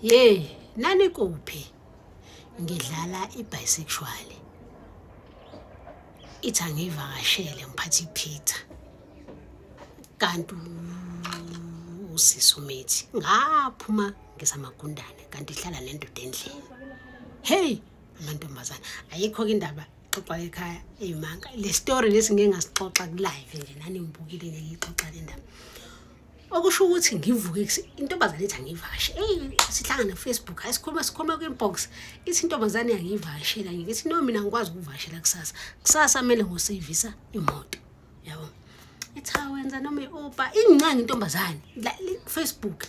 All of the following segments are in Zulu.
Nani kuphi ngidlala ibisexual ithi angivakashele ngiphathe iPeter kanti usisi umethi ngaphuma ngisamagundane kanti ihlala nendoda endlini amantombazana ayikho ke indaba xoxa ekhaya eyimanka le story lesi ngeke ngasixoxa ku live nje nani ngibukile ngixoxa le ndaba okusho ukuthi ngivuke intombazane ethi angivakashe sihlangana na Facebook sikhuluma ku inbox ithi intombazane yangivakashela ngithi no mina ngikwazi ukuvakashela kusasa kumele ngosavisa imoto yabo itha wenza noma iUber ingcanga intombazane la Facebook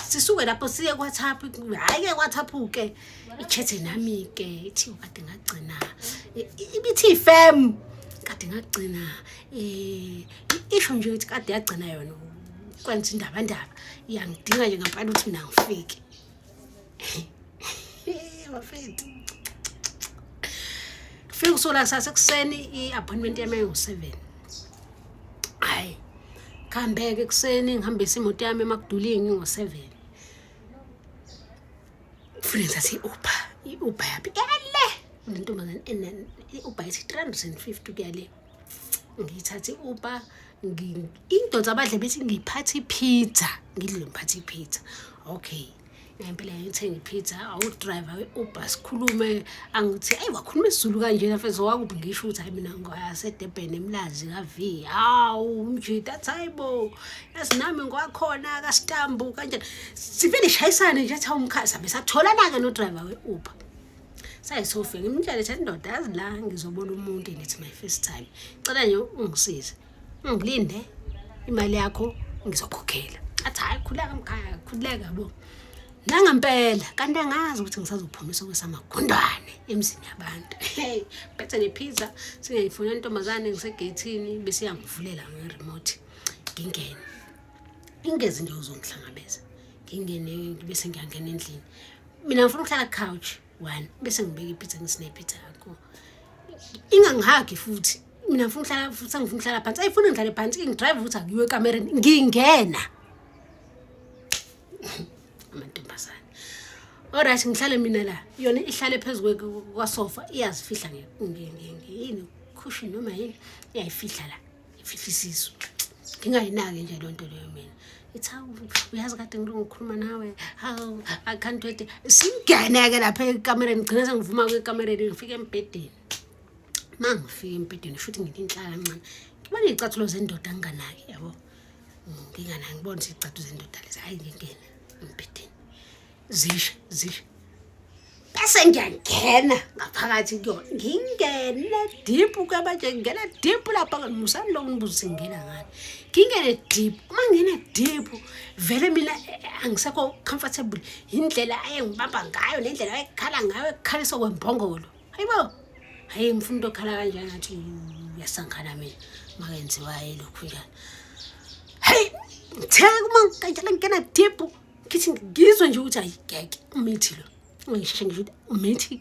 sisuke lapho siye kwa WhatsApp hayi ke WhatsApp ke ichathe nami ke ithi kade ngagcina ibithi fam kade ngagcina isho nje ukuthi kade yagcina yona kwenza indaba iyangidinga nje ngempela ukuthi mina ngifike bafethu fika sola sasekuseni iappointment yami ngo7 khambeke ekseni ngihambisa imoto yami eMakudulingi ngo7 friends athi iUber yapi lentombazane iUber ithi 350 kuyale ngithatha iUber indoda abadle bethi ngiphathe iPizza ngidle ngiphathe iPizza okay ngempela ngithenga iPizza awudriver weUber sikhulume angithi wakhuluma isiZulu kanjena mfethu wakuphi ngisho ukuthi hayi mina ngoyaseDurban emlazi kaV umjida thayibo yasinami ngwakhona kaStambu kanjani sivele shayisana nje athi umkhasa besatholana ke no driver weUber sayisofika imtshela ethi indoda yazi la ngizobona umuntu ngithi my first time cela nje ungisize ngilinde imali yakho ngizokhokhela athi hayi khuleka mkhaya khuleka bo nangempela kanti angazi ukuthi ngisazophumisa kwesamagundwane emzini yabantu bethe nePizza singayifuna intombazane ngisegethini bese yangivulela ngeremote ngingene ingeze nje uzongihlangabeza ngingene bese ngiyangena endlini mina ngifuna ukuhlala couch 1 bese ngibeka iPizza ngisinepizza yakho ingangihagi futhi mina ngifuna ukuhlala futhi ngifuna ukuhlala phansi ayifuna ngihlale phansi ngidrive ukuthi akuyiwe ekamereni ngingena amantombazane alright ngihlale mina la yona ihlale phezulu kwasofa iyazifihla yini cushion noma yini iyayifihla la ifihlisizwe ngingayinaki nje lonto leyo mina ithi uyazi kade ngikhuluma nawe how I can't wait singene ke lapha ekamereni ngigcina sengivuma kwekamereni ngifike embedeni mangifike embedeni futhi ngilinhlala kancane ngibona izicathulo zendoda nginganaki yabo nginganaki ngibona izicathulo zendoda lezi hayi ngingene embedeni zisha bese ngiyangena ngaphakathi kuyona ngingene deep kwabanje ngena deep lapha ngimusani lo ngibuza singena ngani ngingene deep uma ngena deep vele mina angisekho comfortable indlela ayengibamba ngayo nendlela ayekhala ngayo ekukhalisa kwembongolo hayibo hayi ngifuna ukukhala kanjani ngathi yasankhana mina makenziwa yilokhu njalo hey theka uma kanjalo ngena deep kithi ngizwe nje ukuthi ayigeke umethi lo ngisheshe ngisho umethi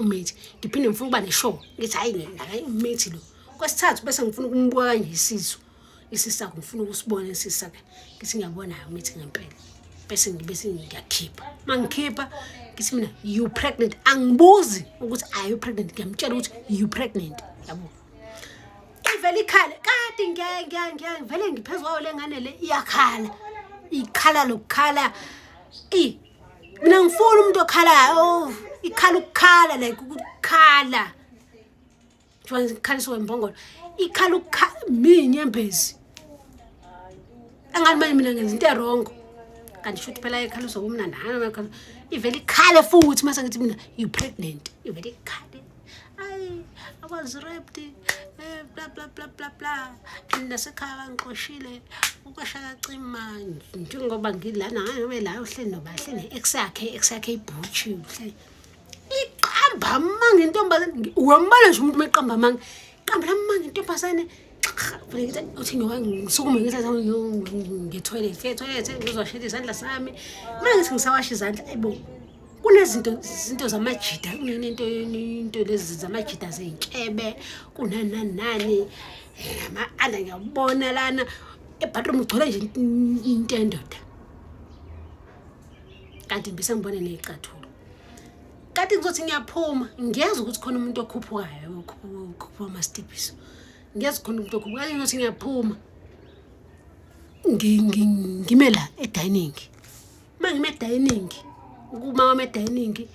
ngiphinde ngifuna ukuba neshow ngithi hayi ngeke umethi lo kwesithathu bese ngifuna ukumbuka kanje isisakho ngifuna ukusibona isisakho ngithi ngiyabona umethi ngempela bese ngiyakhipha mangikhipha ngithi mina you pregnant angibuzi ukuthi are you pregnant ngiyamtshela ukuthi you pregnant yabo ivele ikhala kade ngeke vele ngiphezulu lengane le iyakhala ikhala lokukhala mina ngifuna umuntu okhalayo ikhala ukukhala like ukukhala nje ikhalisa wembongolo ikhala ukukhala minyembezi angani mina ngenza into wrong kanti futhi phela ikhala uzobumnandi hana ivele ikhale futhi mase ngithi mina you pregnant ivele ikhale I was raped blah blah blah blah blah nasekhaya ngiqoshile ukashaka cima njengoba ngilana ngabe la uhleli nobahleli ex yakhe ibhuchi uhleli iqamba manga intombazane uwambala nje umuntu meqamba manga iqamba lamanga intombazane uthi ngisukume ngithatha ngetoilet ngizoshiya izandla sami manje ngisawasha izandla ayibo kunezinto zamajida into lezi zamajida zeinkebe kunanani ama-ala ngiyabona lana ebathroom ugcwele nje into endoda kanti bese ngibone nezicathulo. Kanti ngizothi ngiyaphuma ngiyeza ukuthi khona umuntu okhuphukayo okhupha amastiphiso. Ngiyeza khona umuntu okhuphukayo ngizothi ngiyaphuma ngime la edining. Mangime edining kuma wami edining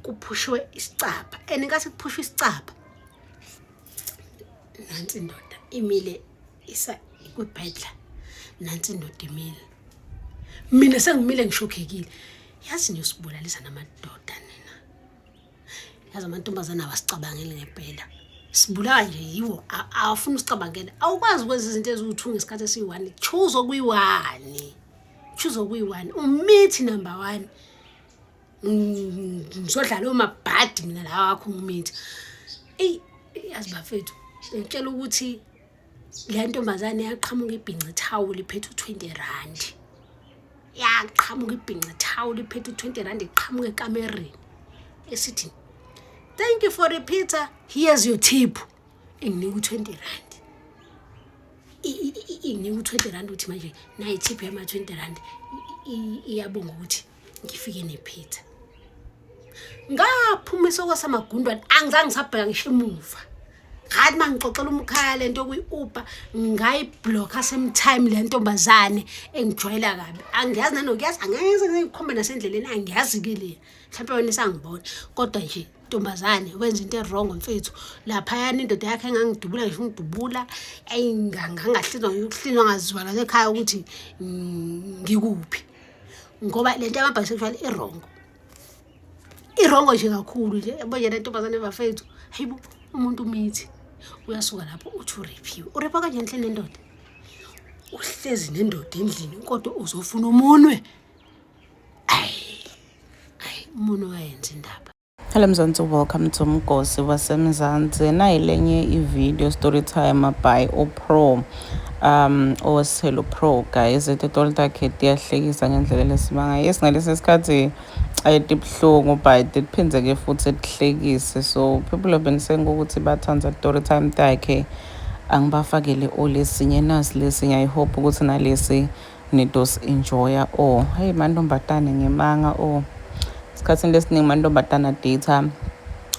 kuphushwe isicapha enikathi kuphushwe isicapha. Nansi indoda imile isa kwibhedla. Nansi indoda imile. Mina sengimile ngishokekile. Yazi niyosibulalisa namadoda nina. Yazi amantombazana abasicabangele ngempela. Sibulawa nje yiwo awufuna usicabangela. Awukwazi ukwenza izinto eziwu2 ngesikhathi esi1. Choose okuyi1. Choose okuyi1. Umithi number 1. Ngizodlala omabhadi mina la wakho umithi. Yazi bafethu ngicela ukuthi le ntombazane yaqhamuka ibhinqa ithawuli iphethe u20 yaqhamuka ibhinqa ithawuli iphethe u20 iqhamuka ekamereni esithi thank you for repeater, here's your tip. Inginika u20 inginika u20 uthi manje nayi tip yama 20 rand iyabonga ukuthi ngifike nePeter. Ngaphuma sokwasamagundwane angizange ngisabheka ngisho emuva. Ngathi mangixoxela umkhaya lento okuyi-Uber ngayibhlokha sometime le ntombazane engijwayela kabi. Angiyazi nanokuyazi angeze ngikhombe nasendleleni angiyazi ke le. Mhlawumbe wena isangibona kodwa nje ntombazane wenza into errong mfethu. Lapha yana indoda yakhe engangidubula ngisho ngidubula ayingangahlinzwa ukuhlinzwa ngaziwa la ekhaya ukuthi ngikuphi. Ngoba lento yama-bisexual irongo nje kakhulu nje. Yabo nje le ntombazane bafethu hayibo umuntu umithi uyasuka lapho uthi urepiwe. Urepa kanje endlini nendoda. Uhlezi nendoda endlini kodwa uzofuna umunwe. Umunwe wayenza indaba. Hello Mzansi, welcome to Mgosi waseMzansi. Nayilenye i-video story time by uPro oweselo Pro guys. Itolo takhe tiyahlekisa ngendlela lesimanga. Yes, ngalesi sikhathi ayetibhlungu but iphindeke futhi ehlekise. So people have been saying ukuthi bathanda story time takhe angibafakele olesinye nasi lesinye. I hope ukuthi nalesi nidos enjoya. Hey mantombatane ngemanga isikhathini lesiningi mantombatana data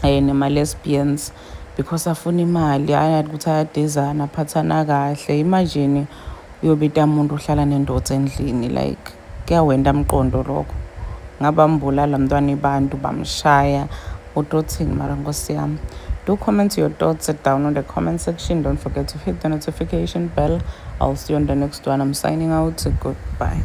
nema-lesbians because afuna imali ayathi ukuthi ayadezana aphathana kahle. Imagine uyobita umuntu uhlala nendoda endlini like kuyawenda umqondo lokho. Ngabambulala mntwana ibantu bamshaya utothini mara Nkosi yami. Do comment your thoughts down on the comment section. Don't forget to hit the notification bell. I'll see you on the next one. I'm signing out. Goodbye.